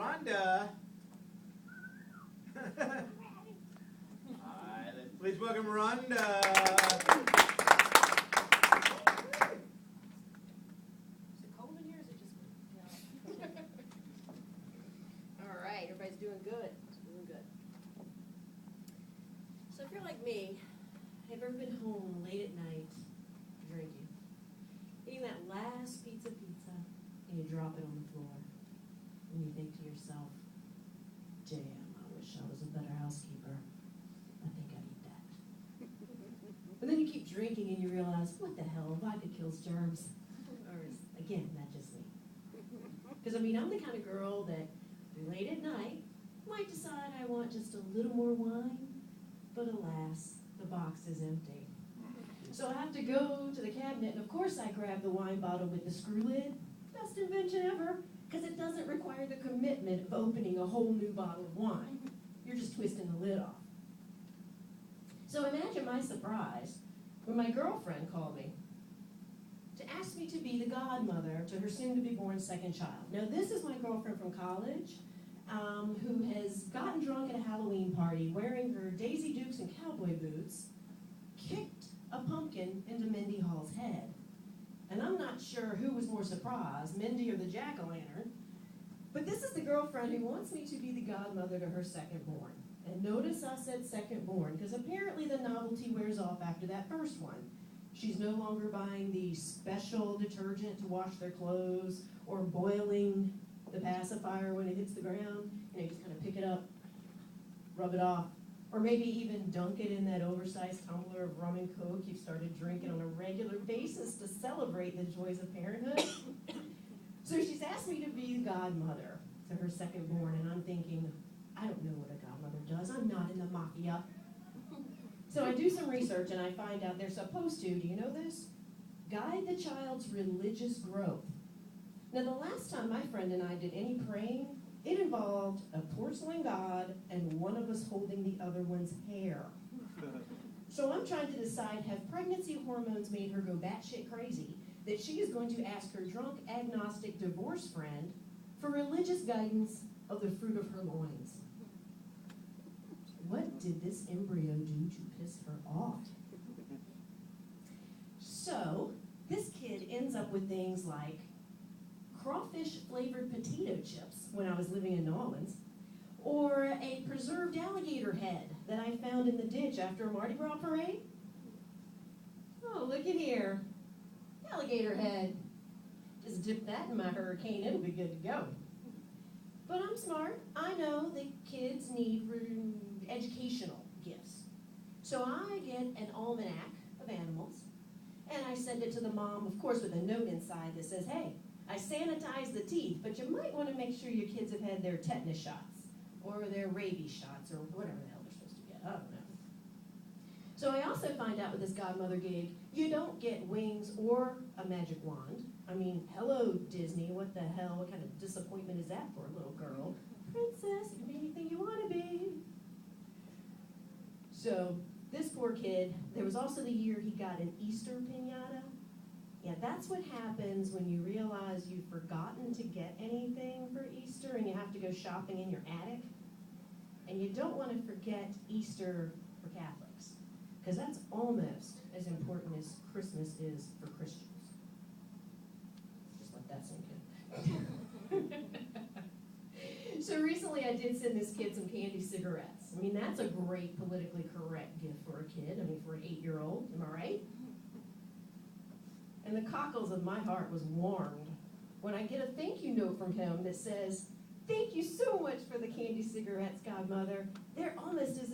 Rhonda. Hi, please welcome Rhonda. Is it cold in here or is it just me? Yeah. All right, everybody's doing good. Doing good. So if you're like me, have you ever been home late at night drinking? Eating that last pizza, and you drop it on the floor. And you think to yourself, damn, I wish I was a better housekeeper. I think I'd eat that. But then you keep drinking and you realize, what the hell, vodka kills germs. Or is, again, that just me? Because, I mean, I'm the kind of girl that late at night might decide I want just a little more wine, but alas, the box is empty. So I have to go to the cabinet, and of course I grab the wine bottle with the screw lid. Best invention ever, because it doesn't require the commitment of opening a whole new bottle of wine. You're just twisting the lid off. So imagine my surprise when my girlfriend called me to ask me to be the godmother to her soon-to-be-born second child. Now, this is my girlfriend from college who has gotten drunk at a Halloween party wearing her Daisy Dukes and cowboy boots, kicked a pumpkin into Mindy Hall's head. And I'm not sure who was more surprised, Mindy or the jack-o'-lantern. But this is the girlfriend who wants me to be the godmother to her second-born. And notice I said second-born, because apparently the novelty wears off after that first one. She's no longer buying the special detergent to wash their clothes or boiling the pacifier when it hits the ground. You just kind of pick it up, rub it off, or maybe even dunk it in that oversized tumbler of rum and Coke you've started drinking on a regular basis to celebrate the joys of parenthood. So she's asked me to be the godmother to her second-born, and I'm thinking, I don't know what a godmother does. I'm not in the mafia. So I do some research, and I find out they're supposed to, do you know this? Guide the child's religious growth. Now, the last time my friend and I did any praying, it involved a porcelain god and one of us holding the other one's hair. So I'm trying to decide, have pregnancy hormones made her go batshit crazy that she is going to ask her drunk, agnostic divorce friend for religious guidance of the fruit of her loins? What did this embryo do to piss her off? So this kid ends up with things like crawfish-flavored potato chips when I was living in New Orleans, or a preserved alligator head that I found in the ditch after a Mardi Gras parade. Oh, look at here. Alligator head. Just dip that in my hurricane, it'll be good to go. But I'm smart. I know that kids need educational gifts. So I get an almanac of animals, and I send it to the mom, of course, with a note inside that says, hey, I sanitize the teeth, but you might want to make sure your kids have had their tetanus shots or their rabies shots or whatever the hell they're supposed to get. I don't know. So I also find out with this godmother gig, you don't get wings or a magic wand. I mean, hello, Disney, what the hell? What kind of disappointment is that for a little girl? Princess, you can be anything you want to be. So this poor kid, there was also the year he got an Easter piñata. Yeah, that's what happens when you realize you've forgotten to get anything for Easter and you have to go shopping in your attic. And you don't want to forget Easter for Catholics, because that's almost as important as Christmas is for Christians. Just let that sink in. So recently I did send this kid some candy cigarettes. I mean, that's a great politically correct gift for a kid. I mean, for an 8-year-old, am I right? And the cockles of my heart was warmed when I get a thank you note from him that says, thank you so much for the candy cigarettes, godmother. They're almost as